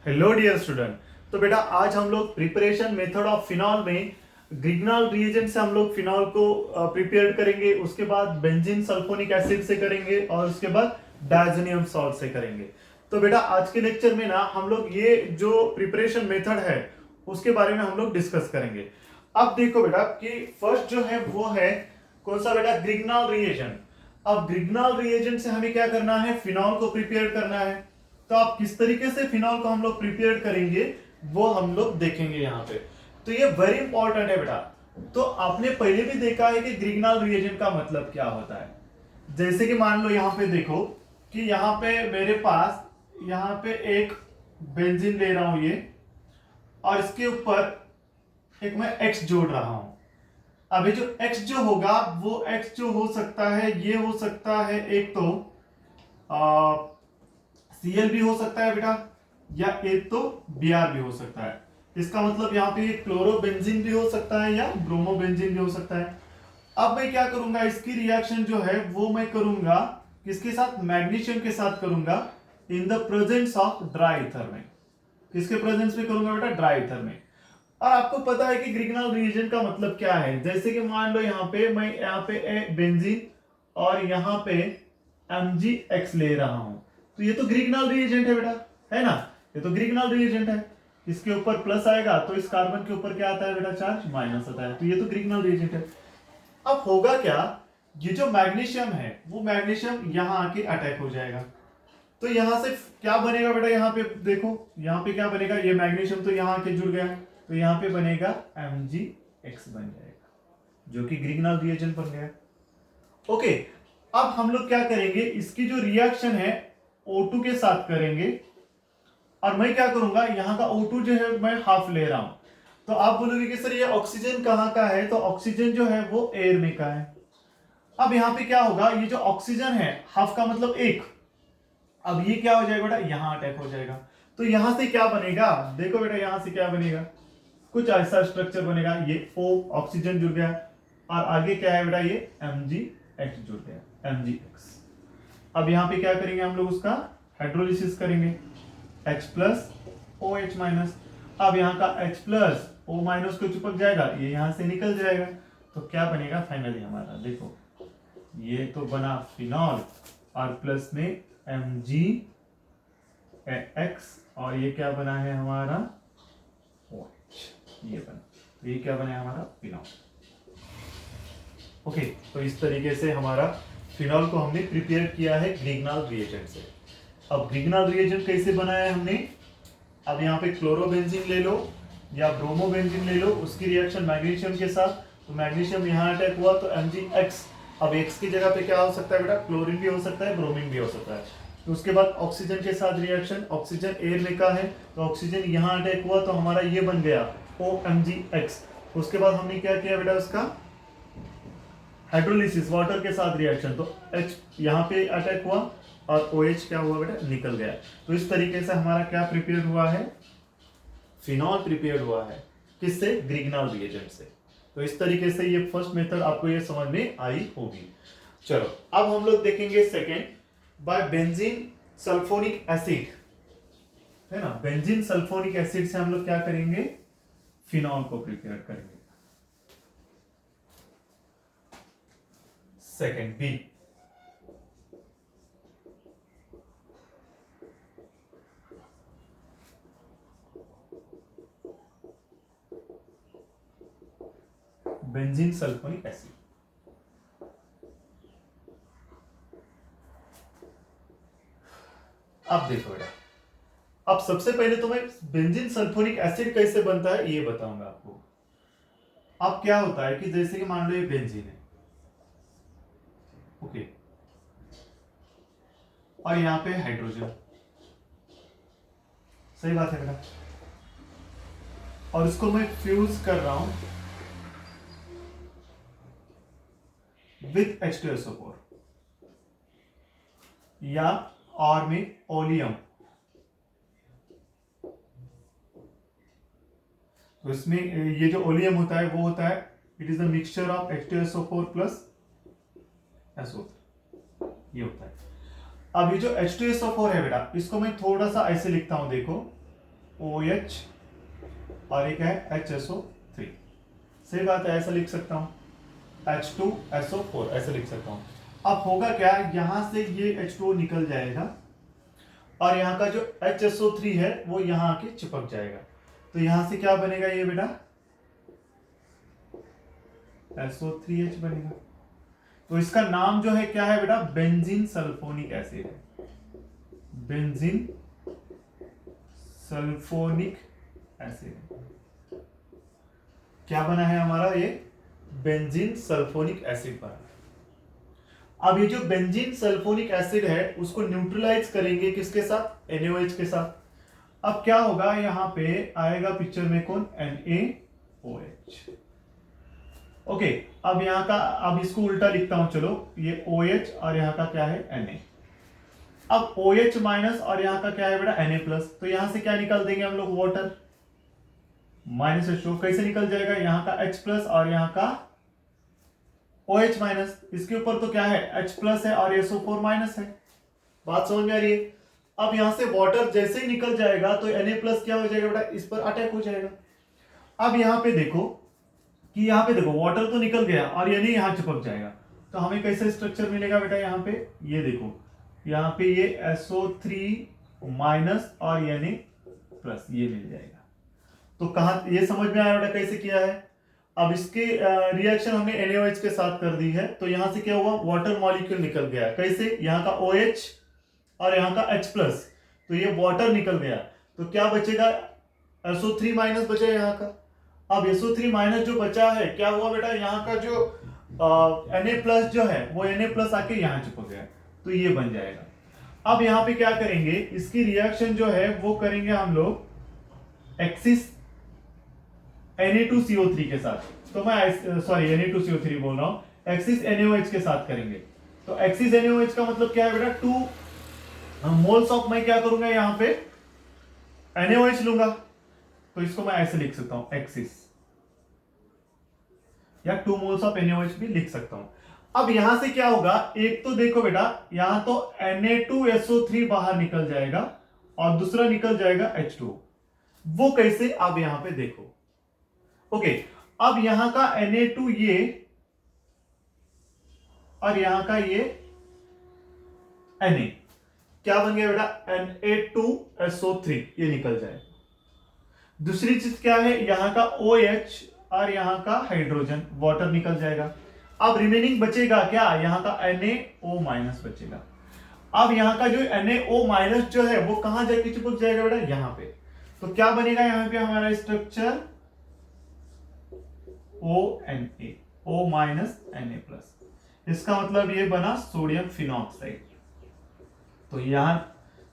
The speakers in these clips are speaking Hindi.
Hello dear student. तो बेटा आज हम लोग प्रिपरेशन मेथड ऑफ फिनॉल में ग्रिग्नॉल रिएजेंट से हम लोग फिनॉल को प्रिपेयर करेंगे, उसके बाद बेंजीन सल्फोनिक एसिड से करेंगे और उसके बाद डायज़ोनियम सॉल्ट से करेंगे। तो बेटा आज के लेक्चर में ना हम लोग ये जो प्रिपरेशन मेथड है उसके बारे में हम लोग डिस्कस करेंगे। अब देखो बेटा कि फर्स्ट जो है वो है कौन सा बेटा, ग्रिग्नॉल रिएजेंट। अब ग्रिग्नॉल रिएजेंट से हमें क्या करना है, फिनॉल को प्रिपेयर करना है। तो आप किस तरीके से फिनॉल को हम लोग प्रिपेयर करेंगे वो हम लोग देखेंगे यहाँ पे। तो ये वेरी इंपॉर्टेंट है बेटा। तो आपने पहले भी देखा है कि ग्रिग्नॉल रिएजेंट का मतलब क्या होता है। जैसे कि मान लो यहाँ पे देखो कि यहाँ पे मेरे पास यहाँ पे एक बेंजीन ले रहा हूं ये, और इसके ऊपर एक मैं एक्स जोड़ रहा हूं। अभी जो एक्स जो होगा वो एक्स जो हो सकता है, ये हो सकता है एक तो Cl भी हो सकता है बेटा, या एक तो Br भी हो सकता है। इसका मतलब यहाँ पे क्लोरोबेंजीन भी हो सकता है या ब्रोमोबेंजीन भी हो सकता है। अब मैं क्या करूंगा, इसकी रिएक्शन जो है वो मैं करूंगा किसके साथ, मैग्नीशियम के साथ करूंगा, in the presence of dry ether में। किसके प्रेजेंस में करूंगा बेटा, ड्राई ईथर में। और आपको पता है कि ग्रिग्नॉल रिएजेंट का मतलब क्या है। जैसे कि मान लो यहाँ पे मैं यहाँ पे बेंजीन और यहाँ पे MgX ले रहा हूं, तो ये तो ग्रिग्नॉल रिएजेंट है बेटा, है ना। ये तो ग्रिग्नॉल रिएजेंट है। इसके ऊपर प्लस आएगा तो इस कार्बन के ऊपर क्या आता है बेटा, चार्ज माइनस आता है। तो ये तो ग्रिग्नॉल रिएजेंट है। अब होगा क्या, ये जो मैग्नीशियम है वो मैग्नीशियम यहाँ आके अटैक हो जाएगा। तो यहां से क्या बनेगा बेटा, यहाँ पे देखो यहाँ पे क्या बनेगा, ये मैग्नीशियम तो यहाँ आके जुड़ गया, तो यहाँ पे बनेगा MgX बन जाएगा, जो कि ग्रिग्नॉल रिएजेंट बन गया। ओके, अब हम लोग क्या करेंगे, इसकी जो रिएक्शन है O2 के साथ करेंगे। और मैं क्या करूंगा, यहाँ का O2 जो है मैं हाफ ले रहा हूं। तो आप बोलोगे कि सर ये ऑक्सीजन कहाँ का है, तो ऑक्सीजन जो है वो एयर में का है। अब यहाँ पे क्या होगा, ये जो ऑक्सीजन है हाफ का मतलब एक, अब ये क्या हो जाएगा बेटा, यहां अटैक हो जाएगा। तो यहां से क्या बनेगा, देखो बेटा यहां से क्या बनेगा, कुछ ऐसा स्ट्रक्चर बनेगा। ये O ऑक्सीजन जुड़ गया और आगे क्या है बेटा, ये MgX जुड़ गया, MgX। अब यहां पे क्या करेंगे हम लोग, उसका हाइड्रोलिसिस करेंगे, H प्लस OH माइनस। अब यहाँ का H प्लस O माइनस को चिपक जाएगा, ये यहां से निकल जाएगा। तो क्या बनेगा फाइनली हमारा, देखो ये तो बना फिनॉल और प्लस में MgX, और ये क्या बना है हमारा OH, ये बना, ये क्या बना है हमारा फिनॉल। ओके, तो इस तरीके से हमारा फिनॉल को हमने प्रिपेयर किया है ग्रिग्नॉल रिएजेंट से। अब ग्रिग्नॉल रिएजेंट कैसे बनाया है हमने, अब यहाँ पे क्लोरोबेंजीन ले लो या ब्रोमोबेंजीन ले लो, उसकी रिएक्शन मैग्नीशियम के साथ, तो मैग्नीशियम यहाँ अटैक हुआ तो MgX। अब X की जगह पे क्या हो सकता है बेटा, क्लोरीन भी हो सकता है, ब्रोमीन भी हो सकता है। तो उसके बाद ऑक्सीजन के साथ रिएक्शन, ऑक्सीजन एयर में का है तो ऑक्सीजन यहाँ अटैक हुआ तो हमारा ये बन गया OMgX। उसके बाद हमने क्या किया बेटा, उसका हाइड्रोलिसिस, वाटर के साथ रिएक्शन, तो H यहाँ पे अटैक हुआ और OH क्या हुआ बेटा, निकल गया। तो इस तरीके से हमारा क्या प्रिपेयर हुआ है, फिनॉल प्रिपेयर हुआ है। किससे, ग्रिग्नॉल रिएजेंट से। तो इस तरीके से ये फर्स्ट मेथड आपको ये समझ में आई होगी। चलो अब हम लोग देखेंगे second, by benzene sulphonic acid, है ना। बेंजीन सल्फोनिक एसिड से हम लोग क्या करेंगे, फिनॉल को प्रिपेयर करेंगे। Second B, benzene sulphonic acid. अब देखो बेटा, अब सबसे पहले तो मैं बेंजीन सल्फोनिक एसिड कैसे बनता है ये बताऊंगा आपको। अब क्या होता है कि जैसे कि मान लो ये बेंजीन है, ओके, और यहां पे हाइड्रोजन, सही बात है बेटा, और इसको मैं फ्यूज कर रहा हूं विथ H2SO4, या और में ओलियम। तो इसमें ये जो ओलियम होता है वो होता है, it is the mixture of H2SO4 plus SO3, ये होता है। अब ये जो H2SO4 है बेटा, इसको मैं थोड़ा सा ऐसे लिखता हूं, देखो OH और एक है HSO3। सही बात है, ऐसा लिख सकता हूं, H2SO4 ऐसे लिख सकता हूं। अब होगा क्या, यहां से ये H2O निकल जाएगा और यहाँ का जो HSO3 है वो यहाँ आके चिपक जाएगा। तो यहां से क्या बनेगा ये बेटा, SO3H बनेगा। तो इसका नाम जो है क्या है बेटा, बेंजीन सल्फोनिक एसिड है। बेंजीन सल्फोनिक एसिड क्या बना है हमारा, ये बेंजीन सल्फोनिक एसिड बना। अब ये जो बेंजीन सल्फोनिक एसिड है उसको न्यूट्रलाइज करेंगे किसके साथ, NaOH के साथ। अब क्या होगा, यहां पे आएगा पिक्चर में कौन, NaOH। ओके, अब यहां का, अब इसको उल्टा लिखता हूं, चलो ये OH और यहां का क्या है Na। अब OH माइनस और यहां का क्या है बेटा Na प्लस, तो यहां से क्या निकाल देंगे हम लोग, वाटर माइनस H2O। कैसे निकल जाएगा, यहां का H प्लस और यहां का OH माइनस, इसके ऊपर तो क्या है H प्लस है और SO4 माइनस है। बात समझ में आ रही है। अब यहां से वाटर जैसे ही निकल जाएगा तो Na प्लस क्या हो जाएगा बेटा, इस पर अटैक हो जाएगा। अब यहां पे देखो कि यहाँ पे देखो वाटर तो निकल गया और यानी यहाँ चिपक जाएगा, तो हमें कैसे स्ट्रक्चर मिलेगा बेटा, यहाँ पे ये देखो, यहाँ पे ये SO3 माइनस और यानी प्लस ये मिल जाएगा। तो कहा, ये समझ में आया बेटा कैसे किया है। अब इसके रिएक्शन हमने NaOH के साथ कर दी है, तो यहां से क्या हुआ, वाटर मॉलिक्यूल निकल गया। कैसे, यहाँ का OH और यहाँ का H प्लस, तो ये वाटर निकल गया, तो क्या बचेगा, SO3 माइनस बचा यहाँ का। अब SO3 माइनस जो बचा है, क्या हुआ बेटा, यहाँ का जो Na प्लस जो है वो Na प्लस आके यहाँ चिपक गया, तो ये बन जाएगा। अब यहाँ पे क्या करेंगे, इसकी रिएक्शन जो है वो करेंगे हम लोग एक्सिस Na2CO3 के साथ, तो मैं सॉरी Na2CO3 बोल रहा हूं, एक्सिस NaOH के साथ करेंगे। तो एक्सिस NaOH का मतलब क्या है बेटा, 2 मोल्स ऑफ, मैं क्या करूंगा यहाँ पे NaOH लूंगा, तो इसको मैं ऐसे लिख सकता हूं एक्सिस, या 2 मोल्स ऑफ NaOH भी लिख सकता हूं। अब यहां से क्या होगा, एक तो देखो बेटा, यहां तो Na2SO3 बाहर निकल जाएगा और दूसरा निकल जाएगा H2O। वो कैसे, अब यहां पे देखो। ओके, अब यहां का Na2 ये और यहां का ये Na क्या बन गया बेटा, Na2SO3 ये निकल जाए। दूसरी चीज क्या है, यहां का OH और यहां का हाइड्रोजन वाटर निकल जाएगा। अब रिमेनिंग बचेगा क्या, यहां का NaO माइनस बचेगा। अब यहां का जो NaO माइनस जो है वो कहां जाके चिपक जाएगा बेटा, यहां पे। तो क्या बनेगा यहां पे हमारा structure, ONA, O minus Na plus. इसका मतलब ये बना सोडियम फिनॉक्साइड। तो यहां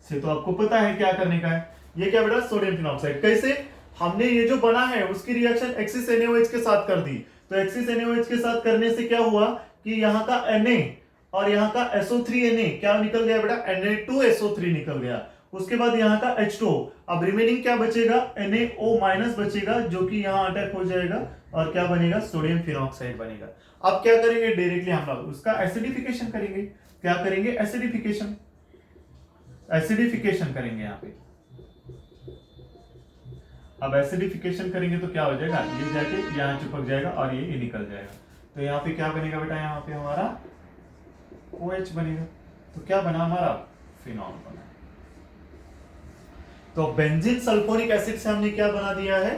से तो आपको पता है क्या करने का है, ये क्या बेटा, सोडियम फिनॉक्साइड। कैसे, हमने ये जो बना है उसकी रिएक्शन एक्सिस NaOH के साथ कर दी, तो एक्सिस NaOH के साथ करने से क्या हुआ कि यहाँ का Na और यहाँ का SO3Na क्या निकल गया बेटा, Na2SO3 निकल गया। उसके बाद यहाँ का H2O। अब रिमेनिंग क्या बचेगा, NaO माइनस बचेगा, जो कि यहाँ अटैक हो जाएगा और क्या बनेगा, सोडियम फिनॉक्साइड बनेगा। अब क्या करेंगे, डायरेक्टली हम लोग उसका एसिडिफिकेशन करेंगे। क्या करेंगे, एसिडिफिकेशन, एसिडिफिकेशन करेंगे यहाँ पे। अब एसिडिफिकेशन करेंगे तो क्या हो जाएगा, ये जाके यहाँ चिपक जाएगा और ये निकल जाएगा। तो यहाँ पे क्या बनेगा बेटा, यहाँ पे हमारा OH बनेगा। तो क्या बना हमारा, फिनॉल बना। तो बेंजीन सल्फोनिक एसिड से हमने क्या बना दिया है,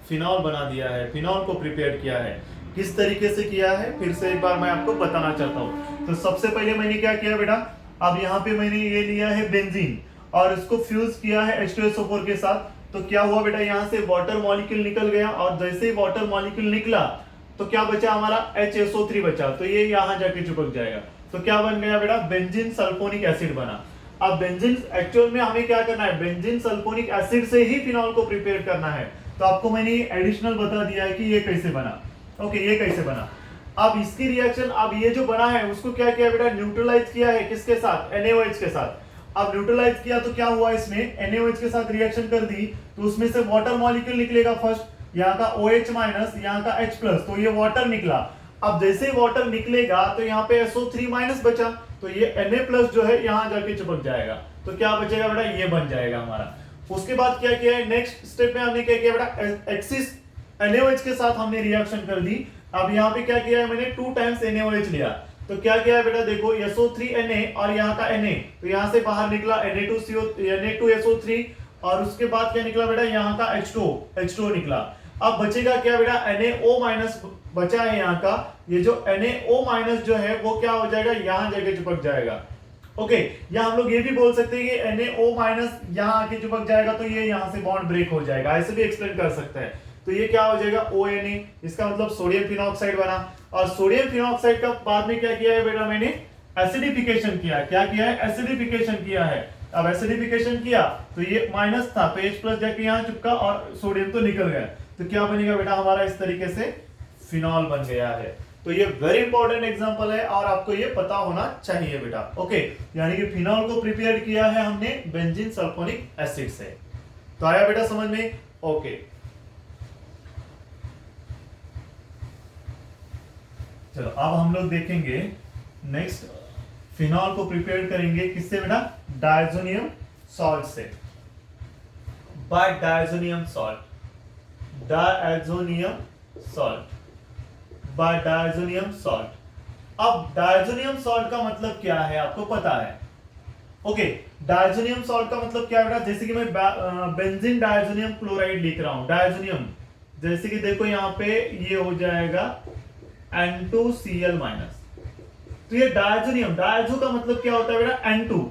फिनॉल बना दिया है। फिनॉल को प्रिपेयर किया है, किस तरीके से किया है फिर से एक बार मैं आपको बताना चाहता हूं। तो सबसे पहले मैंने क्या किया बेटा, अब यहाँ पे मैंने ये लिया है बेंजीन और इसको फ्यूज किया है H2SO4 के साथ। तो क्या हुआ बेटा, यहाँ से वाटर मॉलिक्यूल निकल गया और जैसे ही वाटर मॉलिक्यूल निकला तो क्या बचा हमारा, HSO3 बचा, तो ये यहाँ जाके चिपक जाएगा। तो क्या बन गया बेटा, बेंजीन सल्फोनिक एसिड बना। अब बेंजीन एक्चुअल में हमें क्या करना है, बेंजीन सल्फोनिक एसिड से ही फिनॉल को प्रिपेयर करना है। तो आपको मैंने एडिशनल बता दिया है कि ये कैसे बना। ओके, ये कैसे बना। अब इसकी रिएक्शन, अब ये जो बना है उसको क्या किया बेटा, न्यूट्रलाइज किया है किसके साथ, NaOH के साथ। अब न्यूट्रलाइज किया तो क्या हुआ, इसमें NaOH के साथ रिएक्शन कर दी तो उसमें से वाटर मॉलिक्यूल निकलेगा फर्स्ट, यहाँ का OH माइनस, यहाँ का H प्लस, तो ये वाटर निकला। अब जैसे ही वाटर निकलेगा तो यहाँ पे SO3 माइनस बचा, तो ये Na प्लस जो है यहाँ जाके चिपक जाएगा। तो क्या बचेगा बेटा, ये बन जाएगा हमारा। उसके बाद क्या किया है, नेक्स्ट स्टेप में हमने क्या किया बेटा, एक्सिस NaOH के साथ हमने रिएक्शन कर दी। अब यहाँ पे क्या किया है, मैंने 2 टाइम्स NaOH लिया, तो क्या किया है बेटा, देखो SO3Na और यहाँ का Na, तो यहाँ से बाहर निकला Na2SO3 और उसके बाद क्या निकला बेटा, यहाँ का H2O निकला। अब बचेगा क्या बेटा, NaO- बचा है यहाँ का, ये जो NaO- जो है वो क्या हो जाएगा, यहाँ जगह चिपक जाएगा। ओके, या हम लोग ये भी बोल सकते हैं कि NaO- यहाँ आके चिपक जाएगा तो ये यहाँ से बॉन्ड ब्रेक हो जाएगा, ऐसे भी एक्सप्लेन कर सकते हैं। तो ये क्या हो जाएगा, ONA, इसका मतलब सोडियम फिनॉक्साइड बना। और सोडियम फिनॉक्साइड का बाद में क्या किया है बेटा, मैंने एसिडिफिकेशन किया। क्या किया है, एसिडिफिकेशन किया है। अब एसिडिफिकेशन किया तो ये माइनस था, तो H प्लस जाके यहाँ चिपका और सोडियम तो निकल गया, तो क्या बनेगा बेटा हमारा, इस तरीके से फिनॉल बन गया है। तो ये वेरी इंपॉर्टेंट एग्जांपल है और आपको ये पता होना चाहिए बेटा। ओके, यानी कि फिनॉल को प्रिपेयर किया है हमने बेंजीन सल्फोनिक एसिड से। तो आया बेटा समझ में? ओके, चलो अब हम लोग देखेंगे नेक्स्ट, फिनॉल को प्रिपेयर करेंगे किससे बेटा, डायज़ोनियम सॉल्ट से, by diazonium salt, diazonium salt, by diazonium salt. अब डायज़ोनियम सॉल्ट का मतलब क्या है आपको पता है? ओके, डायज़ोनियम सॉल्ट का मतलब क्या है बेटा, जैसे कि मैं बेंजीन डायज़ोनियम क्लोराइड लिख रहा हूं, डायज़ोनियम, जैसे कि देखो यहां पे ये हो जाएगा N2Cl-, तो ये डायज़ोनियम, डायज़ो का मतलब क्या होता है बेटा, N2,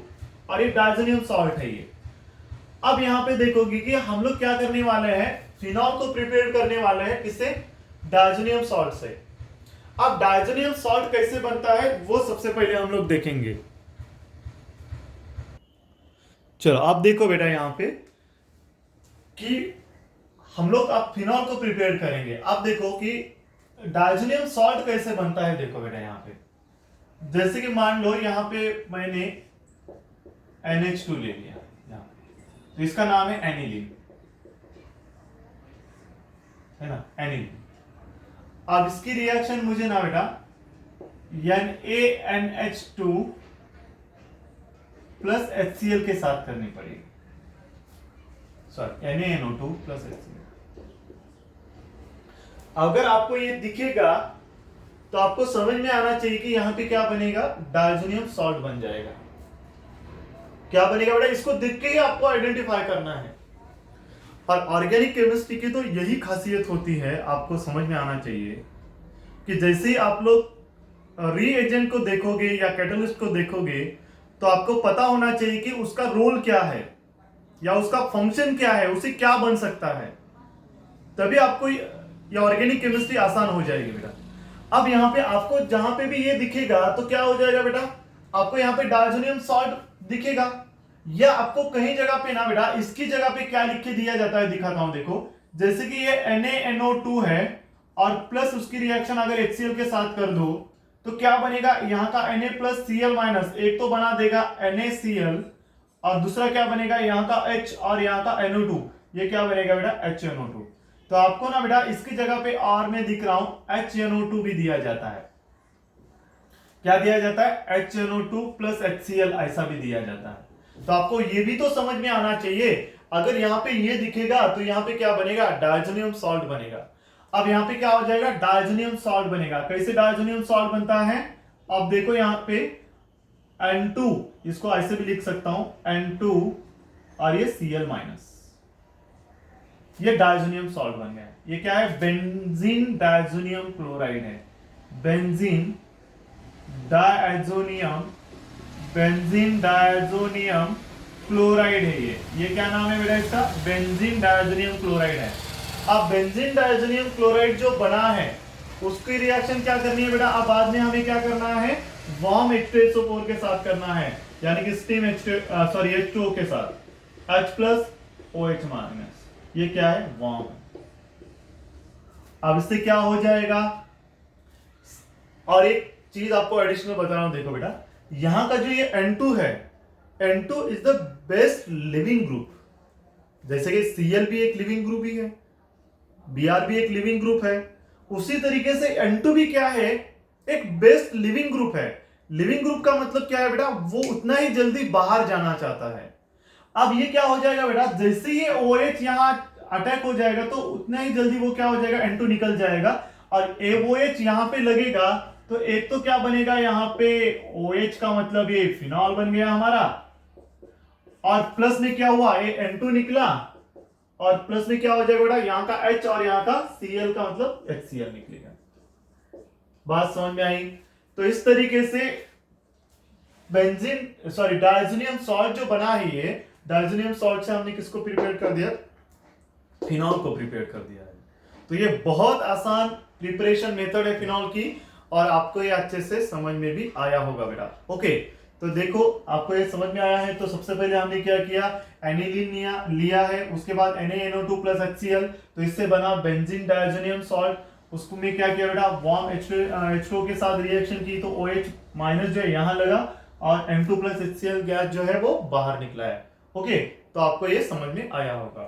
और ये डायज़ोनियम सॉल्ट है ये। अब यहां पे देखोगे कि हम लोग क्या करने वाले हैं, फिनॉल को प्रिपेयर करने वाले हैं किससे, डायज़ोनियम सॉल्ट से। अब डायज़ोनियम सॉल्ट कैसे बनता है वो सबसे पहले हम लोग देखेंगे। चलो आप देखो बेटा यहां पे कि हम लोग अब फिनॉल को प्रिपेयर करेंगे। अब देखो कि डायज़ोनियम सॉल्ट कैसे बनता है, देखो बेटा यहां पे, जैसे कि मान लो यहां पे मैंने NH2 ले लिया यहां पे, तो इसका नाम है एनिलीन, है ना, एनिलीन। अब इसकी रिएक्शन मुझे ना बेटा NaNH2 प्लस HCl के साथ करनी पड़ेगी, सॉरी NaNO2 प्लस HCl। अगर आपको ये दिखेगा तो आपको समझ में आना चाहिए कि यहां पे क्या बनेगा, डायज़ोनियम सॉल्ट बन जाएगा। क्या बनेगा बेटा, इसको देख के ही आपको आइडेंटिफाई करना है। और ऑर्गेनिक केमिस्ट्री की तो यही खासियत होती है, आपको समझ में आना चाहिए कि जैसे ही आप लोग रीएजेंट को देखोगे या कैटलिस्ट को देखोगे तो आपको पता होना चाहिए कि उसका रोल क्या है या उसका फंक्शन क्या है, उसे क्या बन सकता है, तभी आपको ये ऑर्गेनिक केमिस्ट्री आसान हो जाएगी बेटा। अब यहाँ पे आपको जहां पे भी ये दिखेगा तो क्या हो जाएगा बेटा, आपको यहाँ पे डायज़ोनियम सॉल्ट दिखेगा, या आपको कहीं जगह पे ना बेटा इसकी जगह पे क्या लिख के दिया जाता है, दिखाता हूं देखो, जैसे कि ये NaNO2 है और प्लस उसकी रिएक्शन अगर HCl के साथ कर दो तो क्या बनेगा, यहाँ का Na प्लस Cl-, एक तो बना देगा NaCl और दूसरा क्या बनेगा, यहाँ का H और यहाँ का NO2, ये क्या बनेगा बेटा, HNO2। तो आपको ना बेटा इसकी जगह पे और में दिख रहा हूं HNO2 भी दिया जाता है। क्या दिया जाता है, HNO2 प्लस HCl, ऐसा भी दिया जाता है। तो आपको ये भी तो समझ में आना चाहिए, अगर यहाँ पे ये दिखेगा तो यहाँ पे क्या बनेगा, डायज़ोनियम सॉल्ट बनेगा। अब यहाँ पे क्या हो जाएगा, डायज़ोनियम सॉल्ट बनेगा। कैसे डायज़ोनियम सॉल्ट बनता है, अब देखो यहाँ पे N2, इसको ऐसे भी लिख सकता हूं N2 और ये Cl-, ये डायज़ोनियम सॉल्ट बन गया। ये क्या है, बेंजीन डायज़ोनियम क्लोराइड है, बेंजीन डायज़ोनियम क्लोराइड है ये क्या नाम है बेटा इसका, बेंजीन डायज़ोनियम क्लोराइड है। अब बेंजीन डायज़ोनियम क्लोराइड जो बना है उसकी रिएक्शन क्या करनी है बेटा, अब बाद में हमें क्या करना है, वार्म H2SO4 के साथ करना है, यानी कि स्टीम H2O के साथ, H प्लस OH-, ये क्या है, वार्म। अब इससे क्या हो जाएगा, और एक चीज आपको एडिशनल बता रहा हूं, देखो बेटा यहां का जो ये N2 है, N2 is the best leaving group, जैसे कि Cl भी एक लिविंग ग्रुप ही है, Br भी एक लिविंग ग्रुप है, उसी तरीके से N2 भी क्या है, एक बेस्ट लिविंग ग्रुप है। लिविंग ग्रुप का मतलब क्या है बेटा, वो उतना ही जल्दी बाहर जाना चाहता है। अब ये क्या हो जाएगा बेटा, जैसे ही OH यहाँ अटैक हो जाएगा तो उतना ही जल्दी वो क्या हो जाएगा, N2 निकल जाएगा और OH यहाँ पे लगेगा तो एक तो क्या बनेगा यहाँ पे OH का मतलब ये फिनॉल बन गया हमारा, और प्लस में क्या हुआ, ये N2 निकला और प्लस में क्या हो जाएगा बेटा, यहाँ का H और यहाँ का Cl का मतलब HCl निकलेगा। बात समझ में आई? तो इस तरीके से बेंजीन सॉरी डायज़ोनियम सॉल्ट जो बना है, ये डायज़ोनियम सॉल्ट से हमने किसको प्रिपेयर कर दिया, फिनॉल को प्रिपेयर कर दिया है। तो ये बहुत आसान प्रिपरेशन मेथड है फिनॉल की, और आपको ये अच्छे से समझ में भी आया होगा बेटा। ओके, तो देखो आपको ये समझ में आया है। तो सबसे पहले हमने क्या किया, एनिलीन लिया है, उसके बाद NaNO2 प्लस HCl, तो इससे बना बेंजीन डायज़ोनियम सॉल्ट। उसको में क्या किया बेटा, वार्म H2O के साथ रिएक्शन की तो OH माइनस जो है यहाँ लगा और M2 प्लस HCl गैस जो है वो बाहर निकला है। ओके, तो आपको ये समझ में आया होगा।